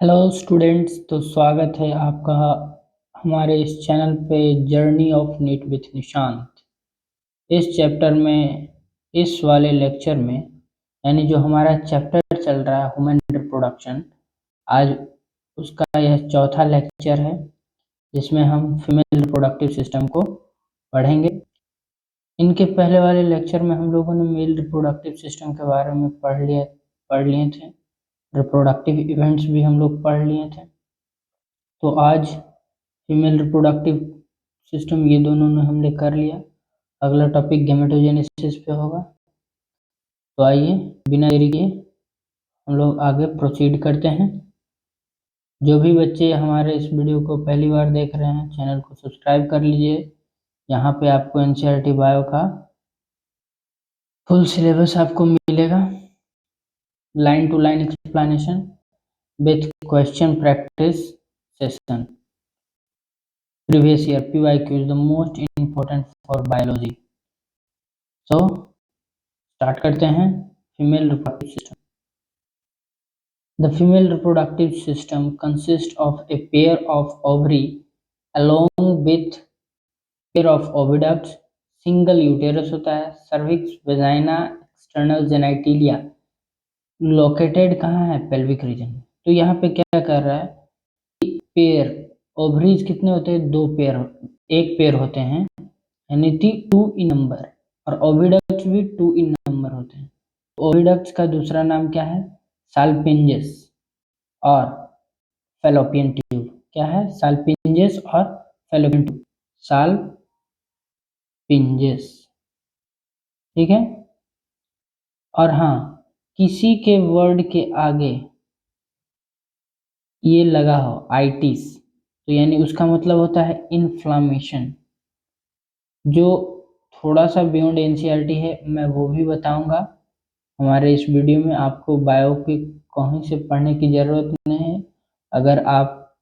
Hello students, तो स्वागत है आपका हमारे इस चैनल पे journey of NEET with Nishant. इस चैप्टर में इस वाले लेक्चर में यानी जो हमारा चैप्टर चल रहा है ह्यूमन रिप्रोडक्शन, आज उसका यह चौथा लेक्चर है जिसमें हम फीमेल रिप्रोडक्टिव सिस्टम को पढ़ेंगे। इनके पहले वाले लेक्चर में हम लोगों ने मेल रिप्रोडक्टिव सिस्टम के बारे में पढ़ लिए थे। रिप्रोडक्टिव इवेंट्स भी हम लोग पढ़ लिए थे। तो आज फीमेल रिप्रोडक्टिव सिस्टम ये दोनों ने हमने कर लिया। अगला टॉपिक गैमेटोजेनेसिस पे होगा। तो आइए बिना देरी किए हम लोग आगे प्रोसीड करते हैं। जो भी बच्चे हमारे इस वीडियो को पहली बार देख रहे हैं, चैनल को सब्सक्राइब कर लीजिए। यहाँ पे आपको एनसीईआरटी बायो का फुल सिलेबस आपको मिलेगा, line to line explanation with question practice session. Previous year PYQ is the most important for biology. So start करते हैं female reproductive system. The female reproductive system consists of a pair of ovary along with pair of oviducts. Single uterus होता है, cervix, vagina, external genitalia located कहाँ है? pelvic region में। तो यहाँ पे क्या कर रहा है? पेयर ओवरीज कितने होते हैं? दो पेयर, एक पेयर होते हैं यानी कि 2 इन नंबर, और ओविडक्ट्स भी 2 इन नंबर होते हैं। ओविडक्ट्स का दूसरा नाम क्या है? साल्पिंजेस और फैलोपियन ट्यूब। क्या है? साल्पिंजेस और फैलोपियन ट्यूब। साल्पिंजेस, ठीक है। और हाँ, किसी के वर्ड के आगे ये लगा हो आइटिस, तो यानी उसका मतलब होता है इन्फ्लामेशन। जो थोड़ा सा बियॉन्ड एनसीईआरटी है मैं वो भी बताऊंगा हमारे इस वीडियो में। आपको बायो की कहीं से पढ़ने की ज़रूरत नहीं है। अगर आप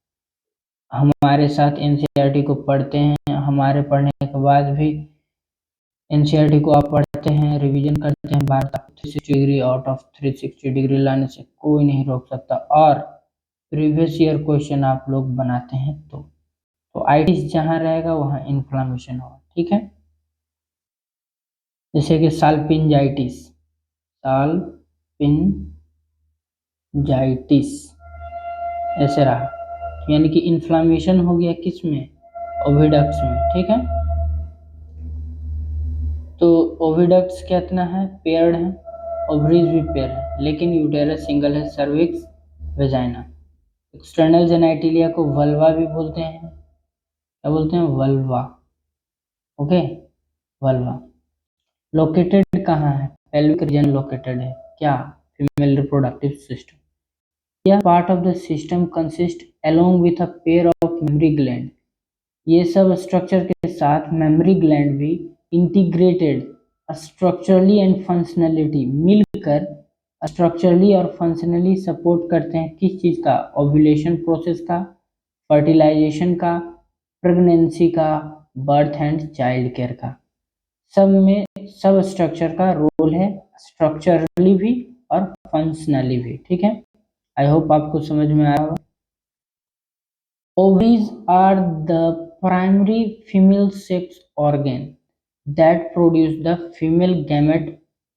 हमारे साथ एनसीईआरटी को पढ़ते हैं, हमारे पढ़ने के बाद भी एनसीईआरटी को आप पढ़ते हैं, रिवीजन करते हैं, बार 360 डिग्री आउट ऑफ 360 डिग्री लाने से कोई नहीं रोक सकता। और प्रीवियस ईयर क्वेश्चन आप लोग बनाते हैं तो आइटिस जहाँ रहेगा वहाँ इन्फ्लामेशन होगा, ठीक है। जैसे कि साल्पिंजाइटिस, साल्पिंजाइटिस ऐसे रहा, यानी कि इन्फ्लामेशन हो गया किस में? ओविडक्ट्स में, ठीक है। तो ओविडक्ट्स कितना है? पेयर्ड है। ओवरीज भी पेयर है, लेकिन यूटेरस सिंगल है। Cervix, vagina. एक्सटर्नल जेनाइटिलिया को वल्वा भी बोलते हैं। क्या बोलते हैं? Vulva, okay, vulva. लोकेटेड कहाँ है? पेल्विक रीजन लोकेटेड है। क्या? Female reproductive system. यह part of the system consist along with a pair of mammary gland. ये सब स्ट्रक्चर के साथ मेमरी ग्लैंड भी इंटीग्रेटेड स्ट्रक्चरली एंड फंक्शनलिटी मिलकर स्ट्रक्चरली और फंक्शनली सपोर्ट करते हैं किस चीज का? ओव्यूलेशन प्रोसेस का, फर्टिलाइजेशन का, प्रेगनेंसी का, बर्थ एंड चाइल्ड केयर का। सब में सब स्ट्रक्चर का रोल है, स्ट्रक्चरली भी और फंक्शनली भी, ठीक है। आई होप आपको समझ में आया होगा। Ovaries are the primary female sex organ that produce the female gamete,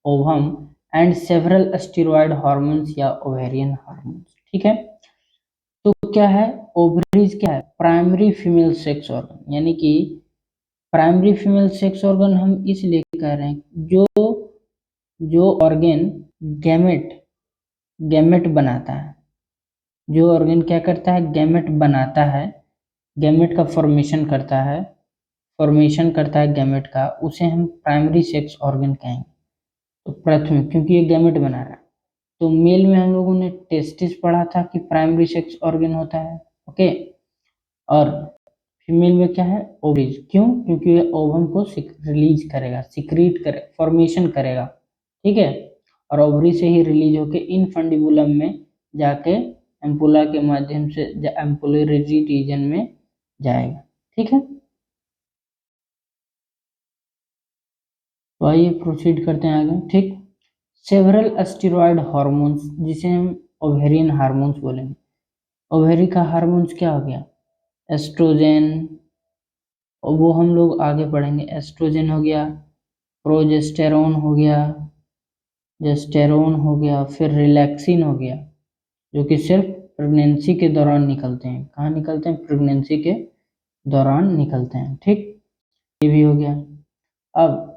ovum and several steroid hormones या ovarian hormones, ठीक है। तो क्या है? ओवरीज क्या है? प्राइमरी फीमेल सेक्स ऑर्गन, यानी कि प्राइमरी फीमेल सेक्स ऑर्गन हम इसलिए कह रहे हैं जो ऑर्गन गैमेट गैमेट बनाता है। जो ऑर्गन क्या करता है? गैमेट बनाता है, गैमेट का फॉर्मेशन करता है, गैमेट का, उसे हम प्राइमरी सेक्स ऑर्गन कहेंगे। तो प्रथम, क्योंकि ये गैमेट बना रहा है। तो मेल में हम लोगों ने टेस्टिस पढ़ा था कि प्राइमरी सेक्स ऑर्गन होता है, ओके। और फीमेल में क्या है? ओवरीज। क्यों? क्योंकि ये ओवम को रिलीज करेगा, सिक्रीट करे, फॉर्मेशन करेगा, ठीक है। और ओवरी से ही रिलीज होके इनफंडिबुलम में जाके एम्पुला के माध्यम से एम्पुलरी रीजन में जाएगा, ठीक है। तो आइए प्रोसीड करते हैं आगे, ठीक। सेवरल स्टेरॉयड हार्मोन्स, जिसे हम ओवेरियन हार्मोन्स बोलेंगे। ओवेरी का हार्मोन्स क्या हो गया, एस्ट्रोजन, और वो हम लोग आगे पढ़ेंगे। एस्ट्रोजन हो गया, प्रोजेस्टेरोन हो गया, जेस्टेरोन हो गया, फिर रिलैक्सिन हो गया, जो कि सिर्फ प्रेगनेंसी के दौरान निकलते हैं। कहाँ निकलते हैं, प्रेगनेंसी के दौरान निकलते हैं, ठीक, ये भी हो गया। अब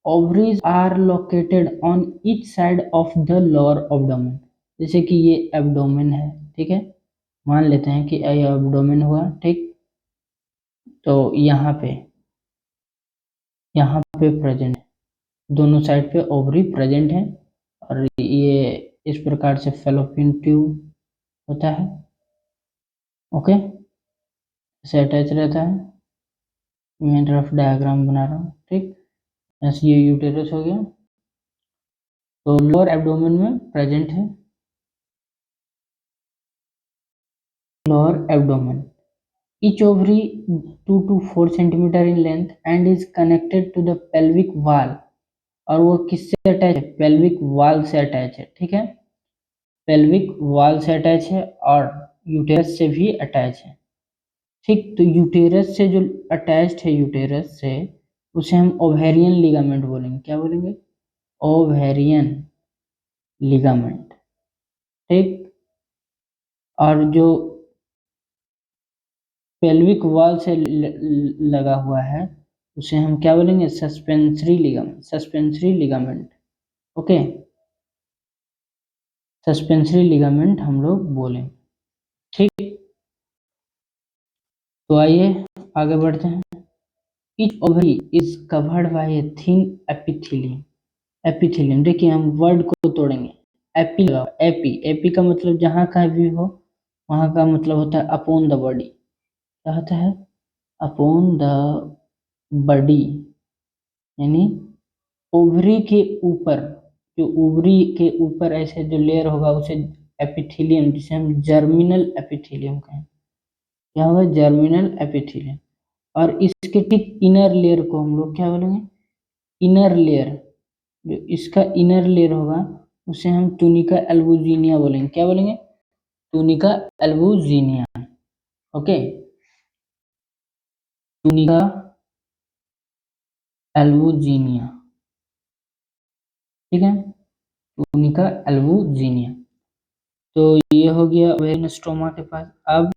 ovaries are located on each side of the lower abdomen, जैसे कि ये एब्डोमेन है, ठीक है, मान लेते हैं कि ये एब्डोमेन हुआ, ठीक, तो यहाँ पे प्रेजेंट है, दोनों साइड पे ओवरी प्रेजेंट है, और ये इस प्रकार से फैलोपियन ट्यूब होता है, ओके, इसे अटैच रहता है। मैं रफ डायग्राम बना रहा हूँ, ठीक, ऐसे ये यूटेरस हो गया, तो लोअर एब्डोमेन में प्रेजेंट है, lower abdomen, each ovary 2 to 4 centimeter in length and is connected to the pelvic wall, और वो किससे अटैच है, पेल्विक वॉल से अटैच है, ठीक है, पेल्विक वॉल से अटैच है और यूटेरस से भी अटैच है, ठीक, तो यूटेरस से जो अटैच्ड है यूटेरस से, उसे हम ओवेरियन लिगामेंट बोलेंगे, क्या बोलेंगे, ओवेरियन लिगामेंट, ठीक, और जो पेल्विक वॉल से लगा हुआ है उसे हम क्या बोलेंगे, suspensory ligament, suspensory ligament, okay, suspensory ligament हम लोग बोलें, ठीक, तो आइए आगे बढ़ते हैं। Each ovary is covered by a thin epithelium, epithelium, देखिए हम वर्ड को तोड़ेंगे, एपी लगाओ, एपी, एपी का मतलब जहां का भी हो वहां का मतलब होता है अपॉन द बॉडी, क्या होता है, अपॉन द बॉडी, यानी ओवरी के ऊपर, जो ओवरी के ऊपर ऐसे जो लेयर होगा उसे एपिथेलियम, जिसे हम जर्मिनल एपिथेलियम कहें, क्या होगा, जर्मिनल एपिथेलियम, और इसके ठीक इनर लेयर को हम लोग क्या बोलेंगे, इनर लेयर, जो इसका इनर लेयर होगा उसे हम टूनिका एल्बुजिनिया बोलेंगे, क्या बोलेंगे, tunica albuginea, okay, tunica albuginea, ठीक है, टूनिका एल्बुजिनिया, तो ये हो गया ओवेरियन स्ट्रोमा के पास। अब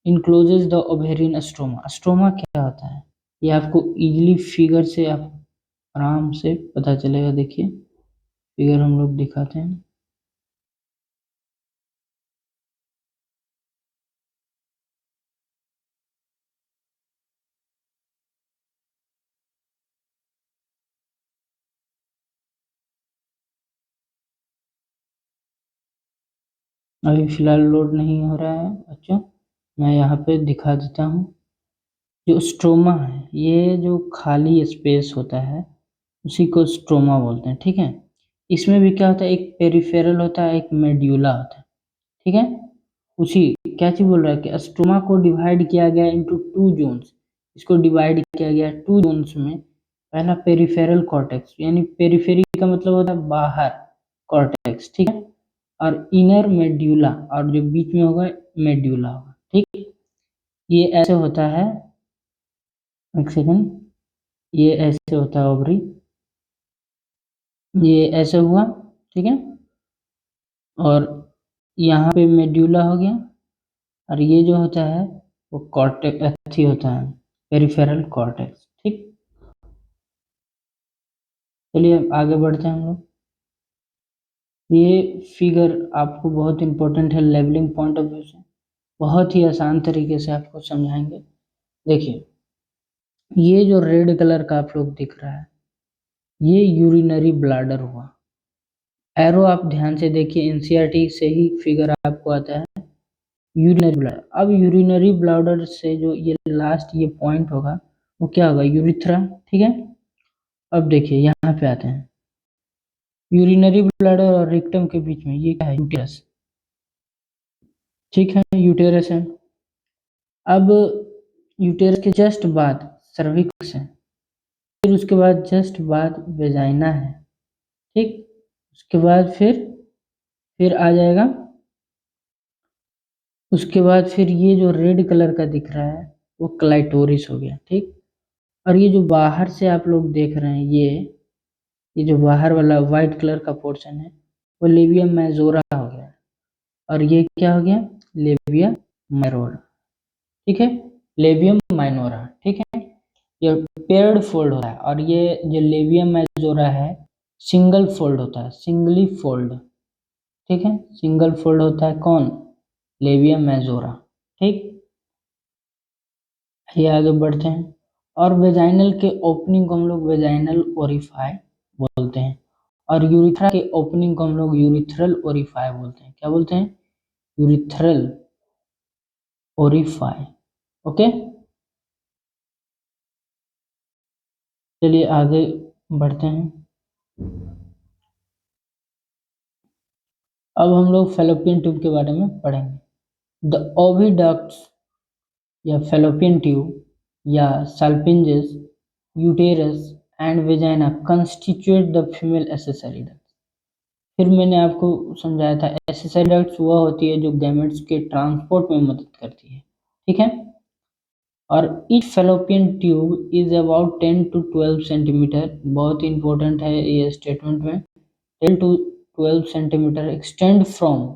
इनक्लोजेज द ओवेरियन स्ट्रोमा, स्ट्रोमा क्या होता है, ये आपको इजीली फिगर से आप आराम से पता चलेगा, देखिए फिगर हम लोग दिखाते हैं, अभी फिलहाल लोड नहीं हो रहा है बच्चों, मैं यहाँ पे दिखा देता हूँ। जो स्ट्रोमा है, ये जो खाली स्पेस होता है उसी को स्ट्रोमा बोलते हैं, ठीक है, इसमें भी क्या होता है, एक पेरिफेरल होता है, एक मेड्यूला होता है, ठीक है, उसी क्या चीज बोल रहा है कि स्ट्रोमा को डिवाइड किया गया इनटू टू जोन्स, इसको डिवाइड किया गया टू जोन्स में, पहला पेरिफेरल कॉर्टेक्स, यानी पेरिफेरी का मतलब होता है बाहर, कॉर्टेक्स, ठीक है, और इनर मेड्यूला, और जो बीच में होगा मेड्यूला होगा, ठीक, ये ऐसे होता है, एक सेकंड, ये ऐसे होता है ओवरी, ये ऐसे हुआ, ठीक है, और यहाँ पे मेड्यूला हो गया, और ये जो होता है वो कॉर्टेक्स अच्छी होता है, पेरिफेरल कॉर्टेक्स, ठीक, चलिए आगे बढ़ते हैं हम लोग। ये फिगर आपको बहुत इंपॉर्टेंट है लेवलिंग पॉइंट ऑफ व्यू से, बहुत ही आसान तरीके से आपको समझाएंगे। देखिए ये जो रेड कलर का आप लोग दिख रहा है ये यूरिनरी ब्लैडर हुआ, एरो आप ध्यान से देखिए, एनसीईआरटी से ही फिगर आपको आता है, यूरिनरी ब्लैडर। अब यूरिनरी ब्लैडर से जो ये लास्ट ये पॉइंट होगा वो क्या होगा, यूरिथ्रा, ठीक है, अब देखिए यहाँ पे आते हैं, यूरिनरी ब्लैडर और रेक्टम के बीच में ये क्या है, यूटेरस, ठीक है, यूटेरस है। अब यूटेरस के जस्ट बाद सर्विक्स है, फिर उसके बाद जस्ट बाद वेजाइना है, ठीक, उसके बाद फिर आ जाएगा उसके बाद फिर ये जो रेड कलर का दिख रहा है वो क्लाइटोरिस हो गया, ठीक। और ये जो बाहर से आप लोग देख रहे हैं, ये जो बाहर वाला व्हाइट कलर का पोर्शन है वो लेबियम मेजोरा हो गया। और ये क्या हो गया? लेबिया माइनोरा, ठीक है। लेबियम माइनोरा, ठीक है। ये पेयर्ड फोल्ड होता है और ये जो लेबियम मेजोरा है सिंगल फोल्ड होता है, सिंगली फोल्ड, ठीक है। सिंगल फोल्ड होता है कौन? लेबियम मेजोरा, ठीक। ये आगे बढ़ते हैं। और वेजाइनल के ओपनिंग को हम लोग वेजाइनल ओरिफाई बोलते हैं। और यूरिथ्रा के ओपनिंग को हम लोग यूरिथ्रल ओरिफाई बोलते हैं। क्या बोलते हैं? Urethral orifice, okay. चलिए आगे बढ़ते हैं। अब हम लोग फेलोपियन ट्यूब के बारे में पढ़ेंगे। द ओविडक्ट्स या फेलोपियन ट्यूब या salpinges, uterus and vagina constitute the female accessory duct. फिर मैंने आपको समझाया था एक्सेसरी डक्ट्स वह होती है जो गैमेट्स के ट्रांसपोर्ट में मदद करती है, ठीक है। और each fallopian tube is about 10 to 12 centimetre, बहुत इंपॉर्टेंट है ये स्टेटमेंट में। 10 to 12 सेंटीमीटर एक्सटेंड फ्रॉम,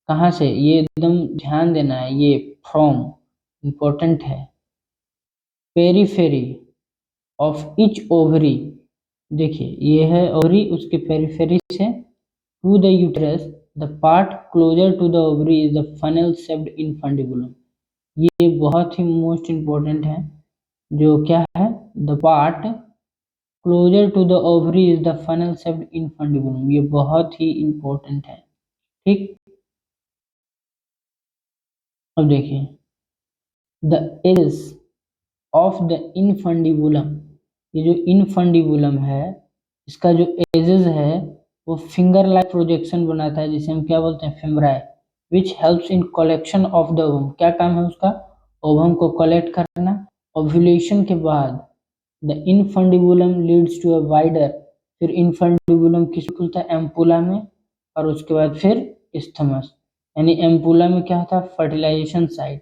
कहाँ से? ये एकदम ध्यान देना है, ये फ्रॉम इंपॉर्टेंट है। पेरीफेरी ऑफ ईच ओवरी, देखिए ये है ओवरी, उसके पेरीफेरी से to the uterus, the part closer to the ovary is the funnel shaped infundibulum. ये बहुत ही मोस्ट इंपॉर्टेंट है, जो क्या है? The part closer to the ovary is the funnel shaped infundibulum. ये बहुत ही इंपॉर्टेंट है, ठीक। अब देखिए the edge of the infundibulum, ये जो इनफंडिबुलम है इसका जो एजेस है वो फिंगर लाइक प्रोजेक्शन बनाता है, जिसे हम क्या बोलते हैं? Fimbriae, which helps in collection of the ovum. क्या काम है उसका? ओवम को कलेक्ट करना। ओव्यूलेशन के बाद the infundibulum leads to a wider, फिर इनफंडिबुलम किस खुलता है? एम्पुला में। और उसके बाद फिर इस्थमस, यानी एम्पुला में क्या होता है? Fertilization site.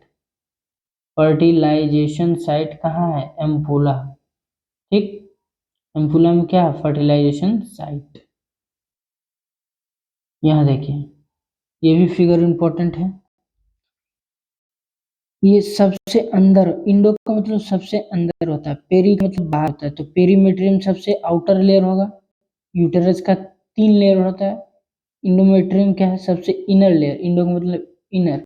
फर्टिलाइजेशन साइट कहाँ है? एम्पुला, ठीक। एम्पुला में क्या है? Fertilization site. यहाँ देखिए ये भी फिगर इंपॉर्टेंट है। ये सबसे अंदर, इंडो का मतलब सबसे अंदर होता है, पेरी का मतलब बाहर होता है, तो पेरीमेट्रियम सबसे आउटर लेयर होगा। यूटेरस का 3 लेयर होता है। इंडोमेट्रियम क्या है? सबसे इनर लेयर, इंडो का मतलब इनर।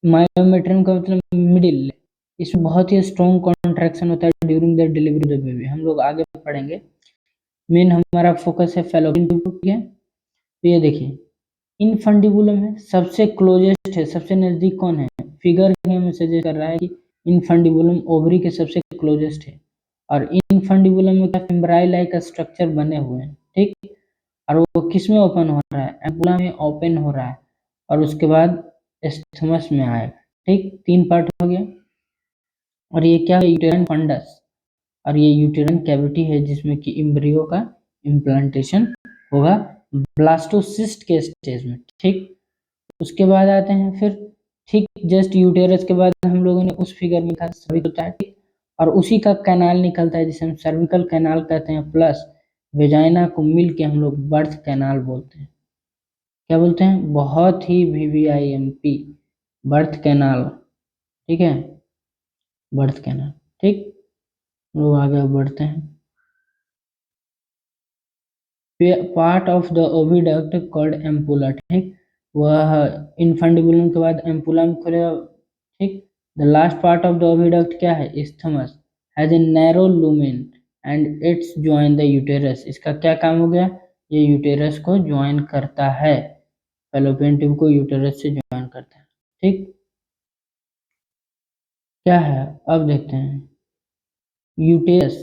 मायोमेट्रियम का मतलब मिडिल लेयर। इसमें बहुत ही स्ट्रॉन्ग कॉन्ट्रैक्शन होता है during the delivery of the baby, हम लोग आगे पढ़ेंगे। मेन हमारा फोकस है फेलोपियन ट्यूब पे। तो ये देखिए इनफंडिबुलम है, सबसे क्लोजेस्ट है, सबसे नजदीक कौन है? फिगर हमें सजेस्ट कर रहा है कि इनफंडिबुलम ओवरी के सबसे क्लोजेस्ट है। और इनफंडिबुलम में क्या? फिम्ब्राई लाइक स्ट्रक्चर बने हुए हैं, ठीक। और वो किस में ओपन हो रहा है? एम्पुला में ओपन हो रहा है और उसके बाद एस्थमस में आएगा, ठीक। 3 पार्ट हो गया। और ये क्या है? Uterine fundus. और ये यूटेराइन कैविटी है जिसमें कि एम्ब्रियो का इम्प्लांटेशन होगा ब्लास्टोसिस्ट के स्टेज में, ठीक। उसके बाद आते हैं फिर, ठीक जस्ट यूटेरस के बाद हम लोगों ने उस फिगर में कहा सर्विक्स होता है, ठीक। और उसी का कैनाल निकलता है जिसे हम सर्विकल कैनाल कहते हैं, प्लस वेजाइना को मिल के हम लोग बर्थ कैनाल बोलते हैं। क्या बोलते हैं? बहुत ही VVIMP, बर्थ कैनाल, ठीक है। बर्थ कैनाल, ठीक। लोग आगे बढ़ते हैं। Part of the oviduct called ampulla, ठीक। वह इनफंडिबुलम के बाद एम्पुला में खुलेगा, ठीक। The last part of the oviduct क्या है? Isthmus has a narrow lumen and it's join the uterus. इसका क्या काम हो गया? ये यूटेरस को ज्वाइन करता है, फैलोपियन ट्यूब को यूटेरस से ज्वाइन करता है, ठीक। क्या है अब देखते हैं। Uterus,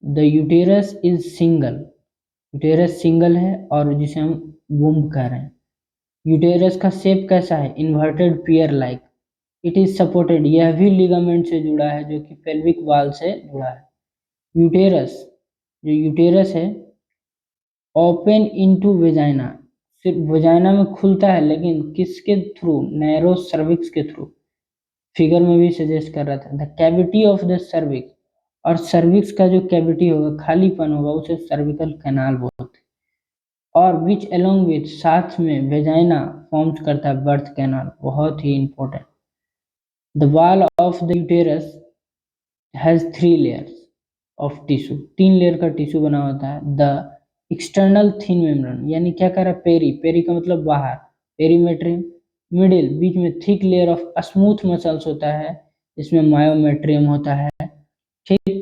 the uterus is single, uterus single है और जिसे हम वुम्ब कह रहे हैं। यूटेरस का शेप कैसा है? Inverted pear like. It is supported, यह भी लिगामेंट से जुड़ा है जो कि पेल्विक वाल से जुड़ा है। यूटेरस, जो यूटेरस है ओपन इनटू वेजाइना, सिर्फ वजाइना में खुलता है, लेकिन किसके थ्रू? नैरो सर्विक्स के थ्रू। फिगर में भी सजेस्ट कर रहा था, the cavity of the cervix, और सर्विक्स का जो कैविटी होगा, खालीपन होगा, उसे सर्विकल कैनाल बोलते हैं। और विच अलोंग विथ, साथ में वेजाइना फॉर्म्स करता है बर्थ कैनाल, बहुत ही important. The wall of the uterus has 3 layers of tissue, 3 layer का टिश्यू बना होता है। द एक्सटर्नल थिन मेम्ब्रेन, यानी क्या कर रहा है? पेरी, पेरी का मतलब बाहर, पेरीमेट्रियम। मिडिल, बीच में thick layer of smooth muscles होता है, जिसमें मायोमेट्रियम होता है, ठीक।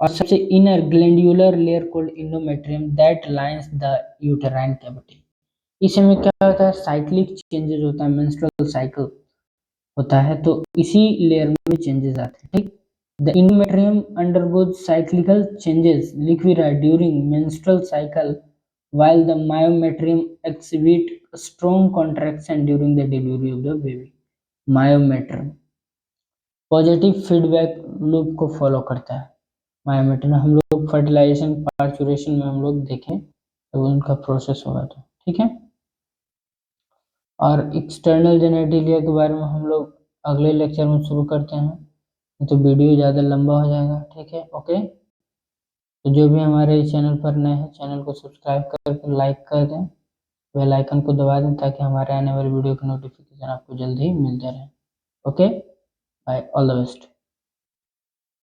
और सबसे inner glandular layer called endometrium that lines the uterine cavity. इस समय क्या होता है? साइक्लिक चेंजेस होता है, मेंस्ट्रुअल साइकिल होता है, तो इसी लेयर में चेंजेस आते हैं, ठीक। The endometrium undergoes cyclical changes liquid during menstrual cycle, while the myometrium exhibit strong contraction during the delivery of the baby. myometrium positive feedback loop को फॉलो करता है। myometrium हम लोग फर्टिलाइजेशन, पार्चुरेशन में हम लोग देखें तो उनका प्रोसेस होगा, तो ठीक है। और एक्सटर्नल जेनेटिलिया के बारे में हम लोग अगले लेक्चर में शुरू करते हैं, तो वीडियो ज़्यादा लंबा हो जाएगा, ठीक है, ओके। तो जो भी हमारे चैनल पर नए हैं, चैनल को सब्सक्राइब करके लाइक कर दें, बेल आइकन को दबा दें, ताकि हमारे आने वाली वीडियो की नोटिफिकेशन आपको जल्दी ही मिलते रहे। Okay, bye, all the best.